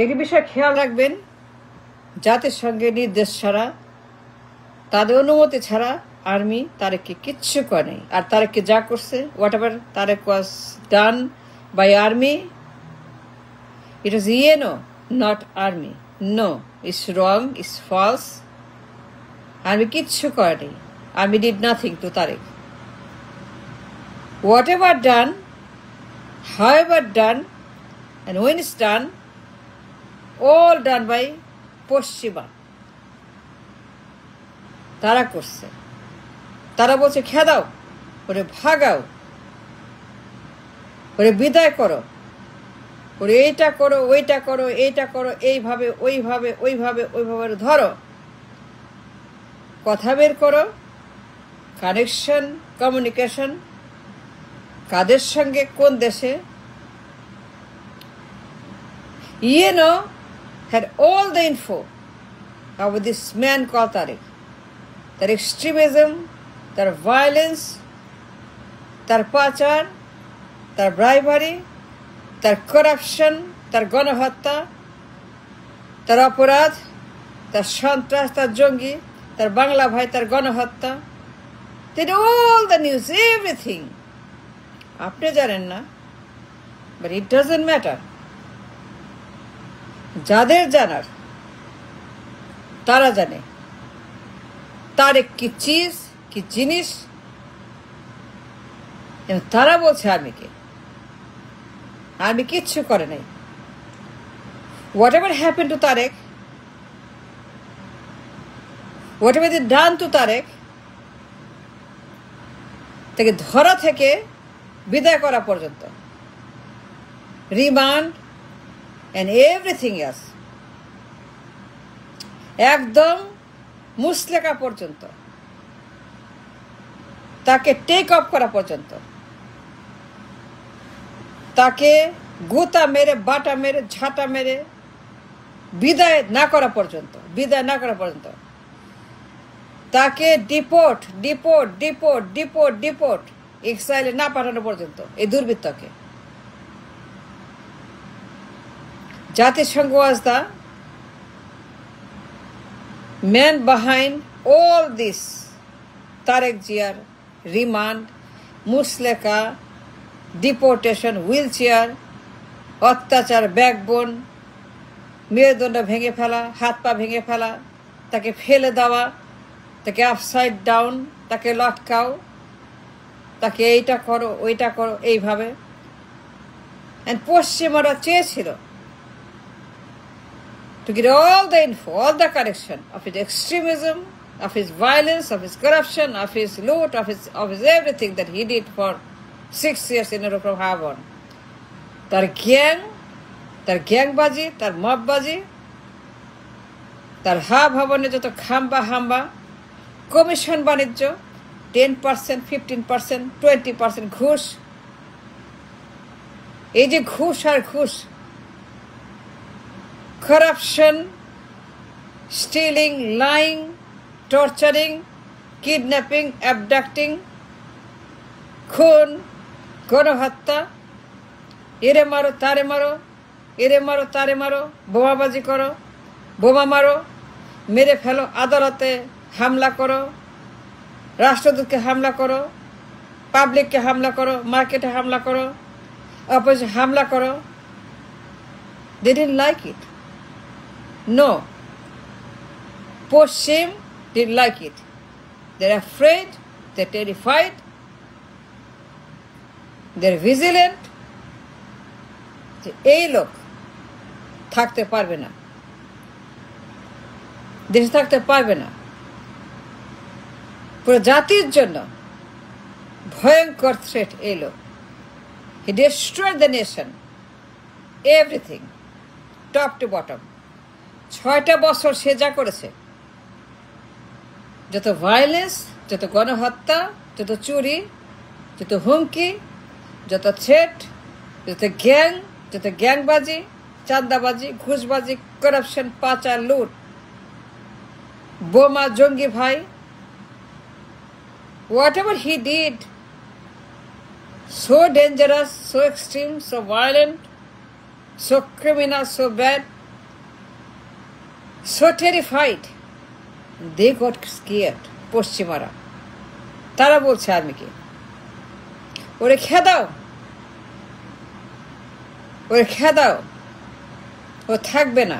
একটি বিষয় খেয়াল রাখবেন, জাতিসংঘের নির্দেশ ছাড়া, তাদের অনুমতি ছাড়া আর্মি তারেককে কিচ্ছু করে নাই। আর তারেককে যা করছে, whatever Tarek was done by army, it was you know, not army. No, it's wrong, it's false. Army কিচ্ছু করে নাই। Army did nothing to Tarique. Whatever done, however done, and when it's done, all done by পশ্চিমা। তারা করছে। তারা বলছে খেদাও, ওরে ভাগাও, ওরে বিদায় করো, ওরে এইটা করো, ওইটা করো, এইটা করো, এইভাবে ওইভাবে ওইভাবে ওইভাবে ধরো, কথা বের করো, কানেকশন, কমিউনিকেশন, কাদের সঙ্গে, কোন দেশে। ইয়েনো had all the info about this man called Tariq. তার এক্সট্রিমিজম, তার ভায়োলেন্স, তার পাচার, তার ব্রাইভারি, তার করাপশন, তার গণহত্যা, তার অপরাধ, তার সন্ত্রাস, তার জঙ্গি, তার বাংলা ভাই, তার গণহত্যা, all the news, everything. আপনি জানেন না, but it doesn't matter. যাদের জানার তারা জানে তারেক কি চিজ, কি জিনিস। তারা বলছে আর্মিকে, আর্মি কিচ্ছু করে নাই। Whatever happen to Tarique, whatever they done to Tarique, তাকে ধরা থেকে বিদায় করা পর্যন্ত, রিমান্ড and everything else, একদম মুসলেকা পর্যন্ত, তাকে টেক অফ করা পর্যন্ত, তাকে গোতা মেরে, বাটা মেরে, ঝাঁটা মেরে বিদায় না করা পর্যন্ত, বিদায় না করা পর্যন্ত, তাকে deport deport deport deport deport এক্সাইলে না পাঠানো পর্যন্ত এই দুর্বৃত্তকে। জাতিসংঘ was the man behind all this Tarek Jiar remand, মুসলেকা, ডিপোর্টেশন, হুইলচেয়ার, অত্যাচার, ব্যাকবোন, মেরুদণ্ড ভেঙে ফেলা, হাত পা ভেঙে ফেলা, তাকে ফেলে দেওয়া, তাকে আপসাইড ডাউন, তাকে লটকাও, তাকে এইটা করো, ওইটা করো, এইভাবে। পশ্চিমারা চেয়েছিল to get all the info, all the correction of his extremism, of his violence, of his corruption, of his loot, of his everything that he did for 6 years in a row from Havon. তার গ্যাংবাজি, তার মববাজি, তার ভবনে যত খাম্বা হাম্বা, commission বাণিজ্য, 10%, 15%, 20% ঘুষ। এই যে ঘুষ আর ঘুষ, corruption, stealing, lying, torturing, kidnapping, abducting, খুন, গণহত্যা, এরে মারো তারে মারো, এরে মারো তারে মারো, বোমাবাজি করো, বোমা মারো, মেরে ফেলো, আদালতে হামলা করো, রাষ্ট্রদূতকে হামলা করো, পাবলিককে হামলা করো, মার্কেটে হামলা করো, অপোজিশন হামলা করো। They didn't like it. No, Poshim didn't like it. They're afraid, they're terrified, they're vigilant. এই লোক থাকতে পারবে না, দেশে থাকতে পারবে না। পুরো জাতির জন্য ভয়ঙ্কর থ্রেট এই লোক। He destroyed the nation, everything, top to bottom. 6টা বছর সে যা করেছে, যত ভায়োলেন্স, যত গণহত্যা, যত চুরি, যত হুমকি, যত থ্রেট, যত গ্যাংবাজি, চাঁদাবাজি, ঘুষবাজি, করাপশন, পাচার, লুট, বোমা, জঙ্গি ভাই, whatever he did, so dangerous, so extreme, so violent, so criminal, so bad, so terrified, they got scared. পশ্চিমারা তারা বলছে আর্মিকে, ওরে খেয়ে দাও, ওরে খেয়ে দাও, ও থাকবে না,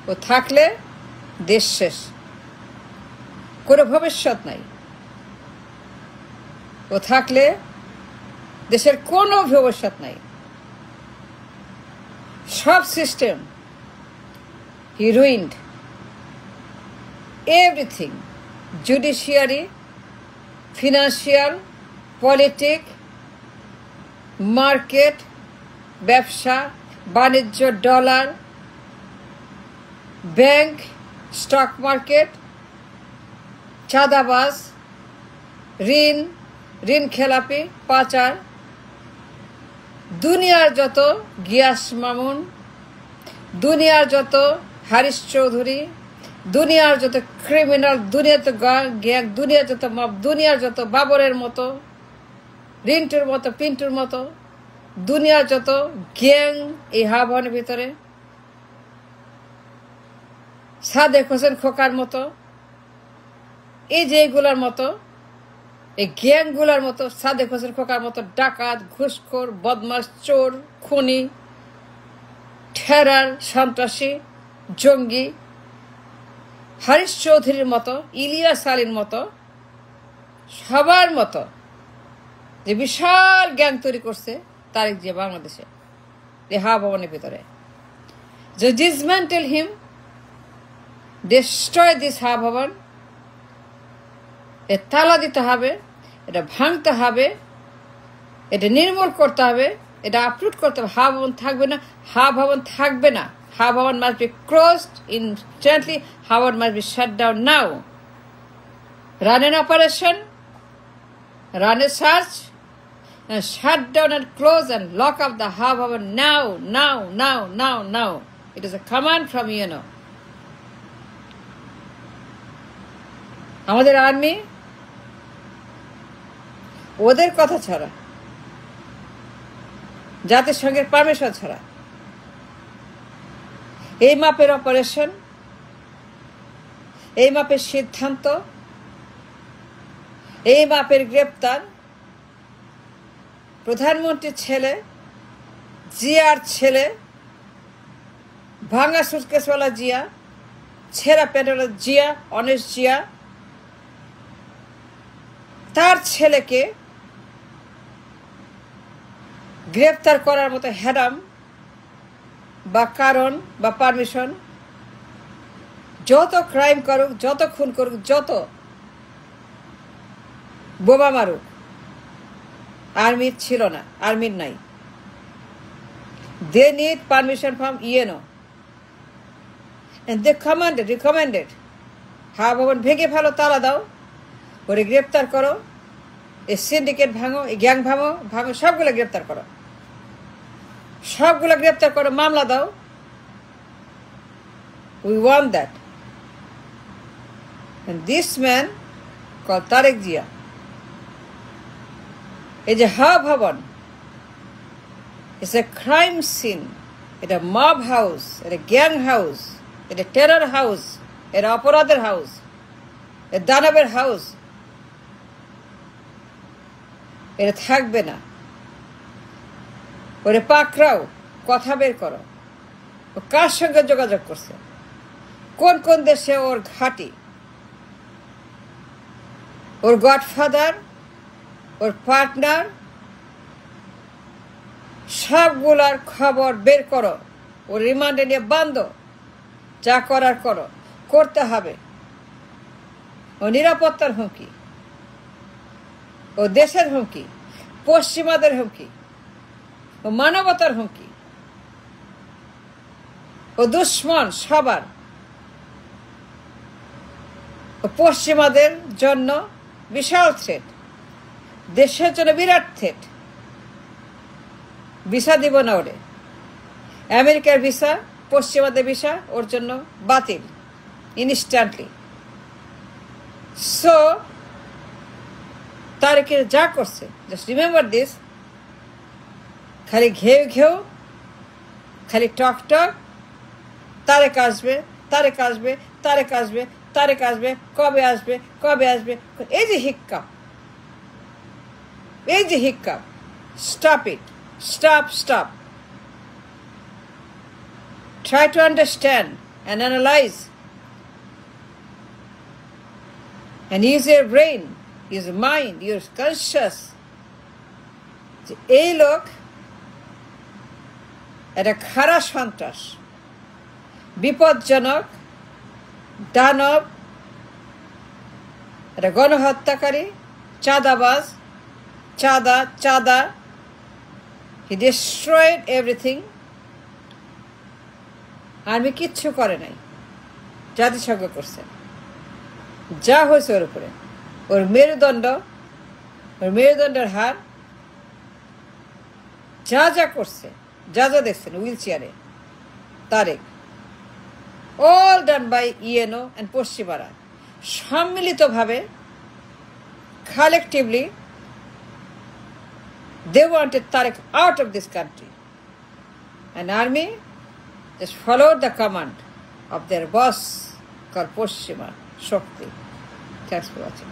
ও থাকলে দেশ শেষ, কোনো ভবিষ্যৎ নাই, ও থাকলে দেশের কোনো ভবিষ্যৎ নাই। সব system he ruined everything, judiciary, financial, politics, market, ব্যবসা বাণিজ্য, ডলার, ব্যাংক, স্টক মার্কেট, চাঁদাবাজ, ঋণ খেলাপি, পাচার, দুনিয়ার যত গিয়াস মামুন, দুনিয়ার যত হারিস চৌধুরী, দুনিয়ার যত ক্রিমিনাল, দুনিয়াতে গ্যাং, দুনিয়ার যত মব, দুনিয়ার যত বাবরের মতো, রিন্টুর মতো, পিন্টুর মতো, দুনিয়ার যত গ্যাং এই হাবনের ভিতরে, সাদেক হোসেন খোকার মতো, এই যে এইগুলার মতো, এই গ্যাংগুলার মতো, সাদেক হোসেন খোকার মতো ডাকাত, ঘুষখোর, বদমাস, চোর, খুনি, টেরর, সন্ত্রাসী, জঙ্গি, হারিস চৌধুরীর মতো, ইলিয়াস আলীর মতো, সবার মতো যে বিশাল গ্যাং তৈরি করছে তারেক জিয়া বাংলাদেশে এই হা ভবনের ভিতরে, যে ডিসমেন্টেল হিম, ডিস্ট্রয় দিস হা ভবন, এ তালা দিতে হবে, এটা ভাঙতে হবে, এটা নির্মূল করতে হবে, এটা আপলোড করতে হবে। হা ভবন থাকবে না, হা ভবন থাকবে না। হা ভবন মাস্ট বি ক্লোজড instantly. হা ভবন must be shut down now. Run an operation, run a search, and shut down and close and lock up the Ha Bhavan now, now, now, now, now. It is a command from UNO. আমাদের army ওদের কথা ছাড়া, জাতিসংঘের permission ছাড়া এই মাপের operation, এই মাপের সিদ্ধান্ত, এই মাপের গ্রেপ্তার, প্রধানমন্ত্রীর ছেলে, জিয়ার ছেলে, ভাঙা সুটকেসওয়ালা জিয়া, ছেঁড়া পেটওয়ালা জিয়া, অনেস্ট জিয়া, তার ছেলেকে গ্রেপ্তার করার মতো হ্যাডাম বা কারণ বা পারমিশন, যত ক্রাইম করুক, যত খুন করুক, যত বোমা মারুক, আর্মির ছিল না, আর্মির নাই। They need permission from UNO and they recommended হা ভবন ভেঙে ফেলো, তালা দাও, ওরে গ্রেপ্তার করো, এই সিন্ডিকেট ভাঙো, এই গ্যাং ভাঙো, সবগুলো গ্রেপ্তার করো, সবগুলো গ্রেপ্তার করো, মামলা দাও। We want that. And this man called Tarek Jia, এই যে হা ভবন, it's a crime scene, এটা মব হাউস, এটা গ্যাং হাউস, এটা টেরর হাউস, এটা অপরাধের হাউস, এটা দানবের হাউস। এটা থাকবে না। ওরে পাকড়াও, কথা বের করো, ও কার সঙ্গে যোগাযোগ করছে, কোন কোন দেশে ওর ঘাঁটি, ওর গডফাদার, ওর পার্টনার, সবগুলার খবর বের করো, ওর রিমান্ডে নিয়ে বান্ধো, যা করার করো, করতে হবে। ও নিরাপত্তার হুমকি, ও দেশের হুমকি, পশ্চিমাদের হুমকি, ও মানবতার হুমকি, ও দুশ্মন সবার। ও পশ্চিমাদের জন্য বিশাল থ্রেট, দেশের জন্য বিরাট থ্রেট। ভিসা দিব না ওরে, আমেরিকার ভিসা, পশ্চিমাদের ভিসা ওর জন্য বাতিল ইনস্ট্যান্টলি। সো তারেকের যা করছে, জাস্ট রিমেম্বার দিস, খালি ঘেউ ঘেউ, খালি টক টক, তারেক আসবে, তারেক আসবে, তারেক আসবে, তারেক আসবে, কবে আসবে, কবে আসবে। এই যে হিক্কাপ, এই যে hiccup, stop it, stop. Try to understand and analyze and use your brain, use your mind, use conscious. এই লোক একটা খারাপ সন্ত্রাস, বিপজ্জনক দানব, একটা গণহত্যাকারী, চাঁদাবাজ, চাঁদা. He destroyed everything. আর্মি কিচ্ছু করে নাই, জাতিসংঘ করছে, যা হয়েছে ওর উপরে, ওর মেরুদণ্ডের হার, যা করছে, যা দেখছেন হুইল চেয়ারে তারেক, অল ডান বাই ইএনও অ্যান্ড পশ্চিমারা সম্মিলিতভাবে, collectively they wanted Tariq out of this country, and army just followed the command of their boss called Poshima Shokti. Thanks for watching.